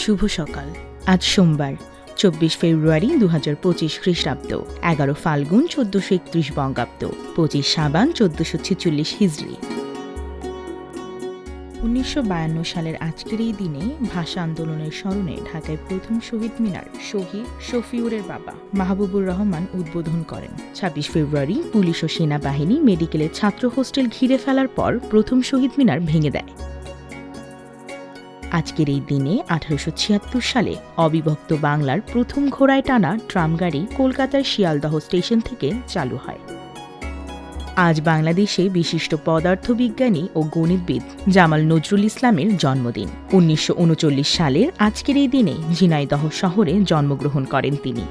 শুভ সকাল। আজ সোমবার ২৪ ফেব্রুয়ারি ২০২৫ খ্রিস্টাব্দ, ১১ ফাল্গুন ১৪৩১ বঙ্গাব্দ, ২৫ সাবান ১৪৪৬ হিজরি। ১৯৫২ সালের আজকের এই দিনে ভাষা আন্দোলনের স্মরণে ঢাকায় প্রথম শহীদ মিনার শহীদ শফিউরের বাবা মাহবুবুর রহমান উদ্বোধন করেন। ২৬ ফেব্রুয়ারি পুলিশ ও সেনাবাহিনী মেডিকেলের ছাত্র হোস্টেল ঘিরে ফেলার পর প্রথম শহীদ মিনার ভেঙে দেয়। আজকের এই দিনে ১৮৭৬ সালে অবিভক্ত বাংলার প্রথম ঘোড়ায় টানা ট্রামগাড়ি কলকাতার শিয়ালদহ স্টেশন থেকে চালু হয়। আজ বাংলাদেশে বিশিষ্ট পদার্থবিজ্ঞানী ও গণিতবিদ জামাল নজরুল ইসলামের জন্মদিন। ১৯৩৯ সালের আজকের এই দিনে ঝিনাইদহ শহরে জন্মগ্রহণ করেন তিনি।